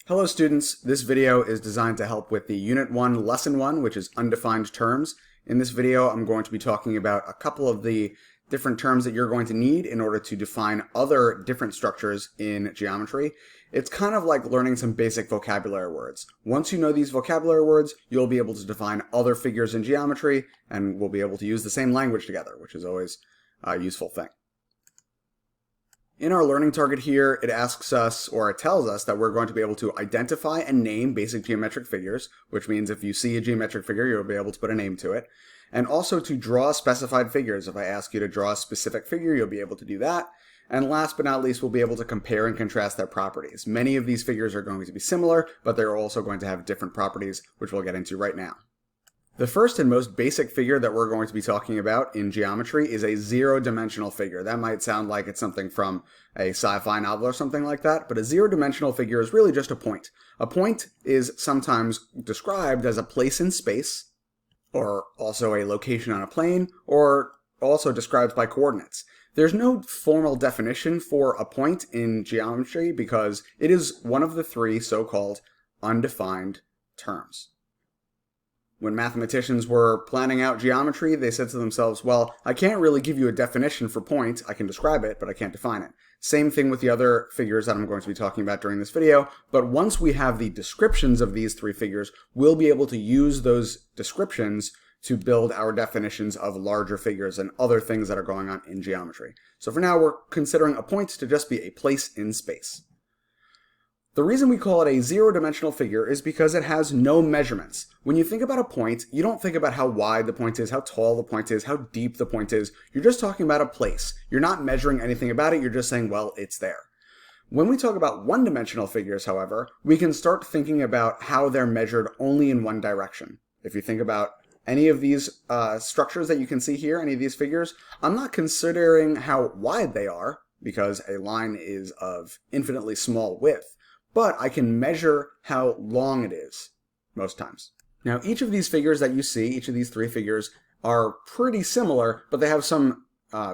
Hello students, this video is designed to help with the Unit 1 Lesson 1, which is Undefined Terms. In this video I'm going to be talking about a couple of the different terms that you're going to need in order to define other different structures in geometry. It's kind of like learning some basic vocabulary words. Once you know these vocabulary words, you'll be able to define other figures in geometry, and we'll be able to use the same language together, which is always a useful thing. In our learning target here, it asks us, or it tells us, that we're going to be able to identify and name basic geometric figures, which means if you see a geometric figure, you'll be able to put a name to it. And also to draw specified figures. If I ask you to draw a specific figure, you'll be able to do that. And last but not least, we'll be able to compare and contrast their properties. Many of these figures are going to be similar, but they're also going to have different properties, which we'll get into right now. The first and most basic figure that we're going to be talking about in geometry is a zero-dimensional figure. That might sound like it's something from a sci-fi novel or something like that, but a zero-dimensional figure is really just a point. A point is sometimes described as a place in space, or also a location on a plane, or also described by coordinates. There's no formal definition for a point in geometry because it is one of the three so-called undefined terms. When mathematicians were planning out geometry, they said to themselves, well, I can't really give you a definition for point. I can describe it, but I can't define it. Same thing with the other figures that I'm going to be talking about during this video. But once we have the descriptions of these three figures, we'll be able to use those descriptions to build our definitions of larger figures and other things that are going on in geometry. So for now, we're considering a point to just be a place in space. The reason we call it a zero-dimensional figure is because it has no measurements. When you think about a point, you don't think about how wide the point is, how tall the point is, how deep the point is. You're just talking about a place. You're not measuring anything about it, you're just saying, well, it's there. When we talk about one-dimensional figures, however, we can start thinking about how they're measured only in one direction. If you think about any of these structures that you can see here, any of these figures, I'm not considering how wide they are, because a line is of infinitely small width. But I can measure how long it is, most times. Now, each of these figures that you see, each of these three figures, are pretty similar, but they have some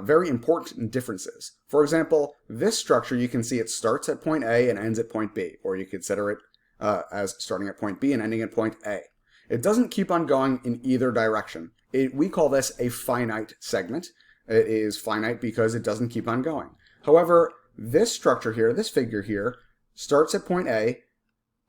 very important differences. For example, this structure, you can see it starts at point A and ends at point B, or you consider it as starting at point B and ending at point A. It doesn't keep on going in either direction. We call this a finite segment. It is finite because it doesn't keep on going. However, this structure here, this figure here, starts at point A,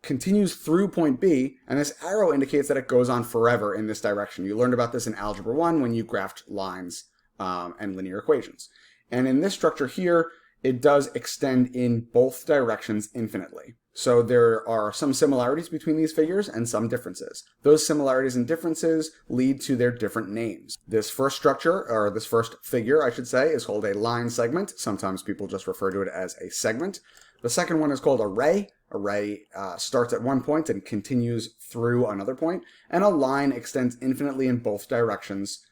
continues through point B, and this arrow indicates that it goes on forever in this direction. You learned about this in Algebra 1 when you graphed lines and linear equations. And in this structure here, it does extend in both directions infinitely. So there are some similarities between these figures and some differences. Those similarities and differences lead to their different names. This first structure, or this first figure, I should say, is called a line segment. Sometimes people just refer to it as a segment. The second one is called a ray. A ray starts at one point and continues through another point, and a line extends infinitely in both directions.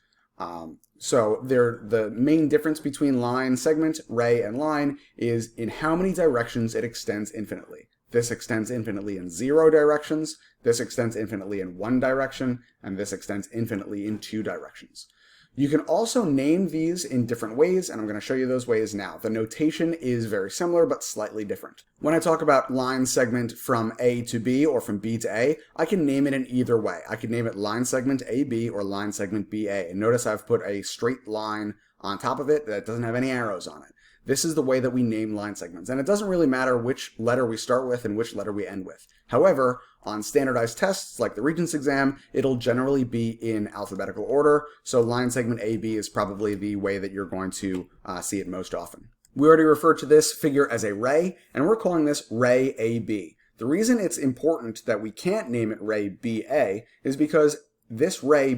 So the main difference between line, segment, ray, and line is in how many directions it extends infinitely. This extends infinitely in 0 directions, this extends infinitely in 1 direction, and this extends infinitely in 2 directions. You can also name these in different ways, and I'm going to show you those ways now. The notation is very similar, but slightly different. When I talk about line segment from A to B or from B to A, I can name it in either way. I can name it line segment AB or line segment BA. And notice I've put a straight line on top of it that doesn't have any arrows on it. This is the way that we name line segments, and it doesn't really matter which letter we start with and which letter we end with. However, on standardized tests like the Regents exam, it'll generally be in alphabetical order, so line segment AB is probably the way that you're going to see it most often. We already referred to this figure as a ray, and we're calling this ray AB. The reason it's important that we can't name it ray BA is because this ray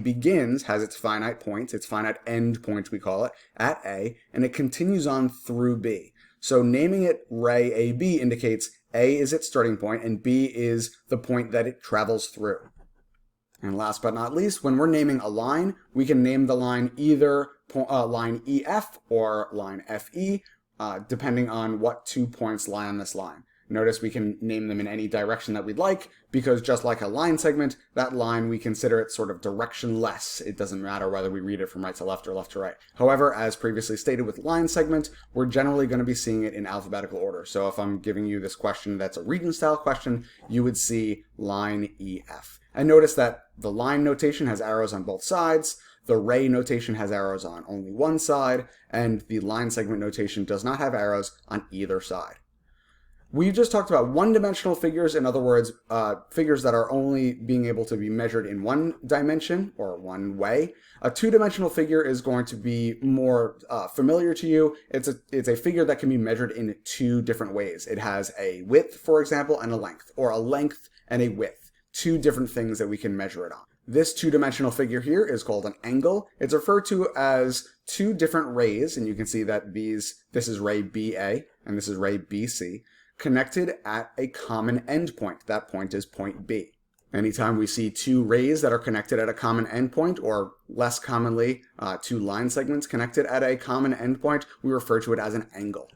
has its finite point, its finite end point we call it, at A, and it continues on through B. So naming it ray AB indicates A is its starting point and B is the point that it travels through. And last but not least, when we're naming a line, we can name the line either line EF or line FE, depending on what 2 points lie on this line. Notice we can name them in any direction that we'd like, because just like a line segment, that line, we consider it sort of directionless. It doesn't matter whether we read it from right to left or left to right. However, as previously stated with line segment, we're generally going to be seeing it in alphabetical order. So if I'm giving you this question that's a region style question, you would see line EF. And notice that the line notation has arrows on both sides, the ray notation has arrows on only one side, and the line segment notation does not have arrows on either side. We just talked about one-dimensional figures, in other words, figures that are only being able to be measured in one dimension or one way. A two-dimensional figure is going to be more familiar to you. It's a figure that can be measured in two different ways. It has a width, for example, and a length, or a length and a width. Two different things that we can measure it on. This two-dimensional figure here is called an angle. It's referred to as two different rays, and you can see that this is ray BA and this is ray BC, connected at a common endpoint. That point is point B. Anytime we see two rays that are connected at a common endpoint, or less commonly, two line segments connected at a common endpoint, we refer to it as an angle.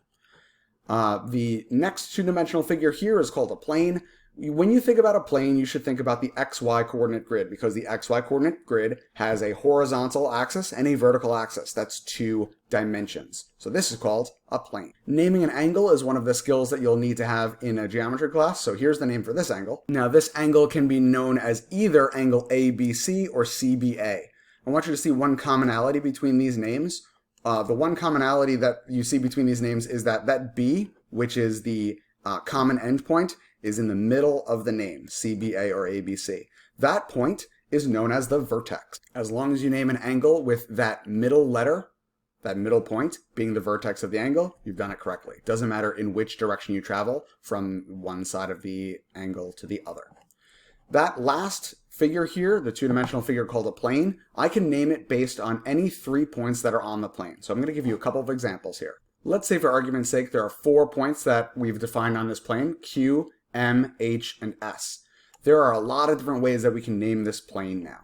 The next two-dimensional figure here is called a plane. When you think about a plane, you should think about the XY coordinate grid, because the XY coordinate grid has a horizontal axis and a vertical axis. That's two dimensions. So this is called a plane. Naming an angle is one of the skills that you'll need to have in a geometry class. So here's the name for this angle. Now this angle can be known as either angle ABC or CBA. I want you to see one commonality between these names. The one commonality that you see between these names is that B, which is the common endpoint, is in the middle of the name, CBA or ABC. That point is known as the vertex. As long as you name an angle with that middle letter, that middle point being the vertex of the angle, you've done it correctly. Doesn't matter in which direction you travel from one side of the angle to the other. That last figure here, the two-dimensional figure called a plane, I can name it based on any 3 points that are on the plane. So I'm going to give you a couple of examples here. Let's say for argument's sake there are 4 points that we've defined on this plane, Q, M, H, and S. There are a lot of different ways that we can name this plane now.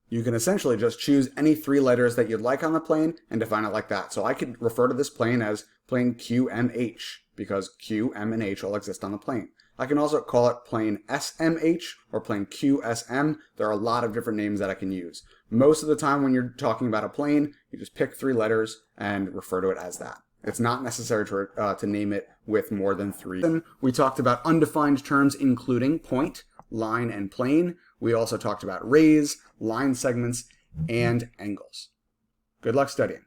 You can essentially just choose any 3 letters that you'd like on the plane and define it like that. So I could refer to this plane as plane QMH, because Q, M, and H all exist on the plane. I can also call it plane SMH or plane QSM. There are a lot of different names that I can use. Most of the time when you're talking about a plane, you just pick 3 letters and refer to it as that. It's not necessary to name it with more than 3. Then we talked about undefined terms including point, line, and plane. We also talked about rays, line segments, and angles. Good luck studying.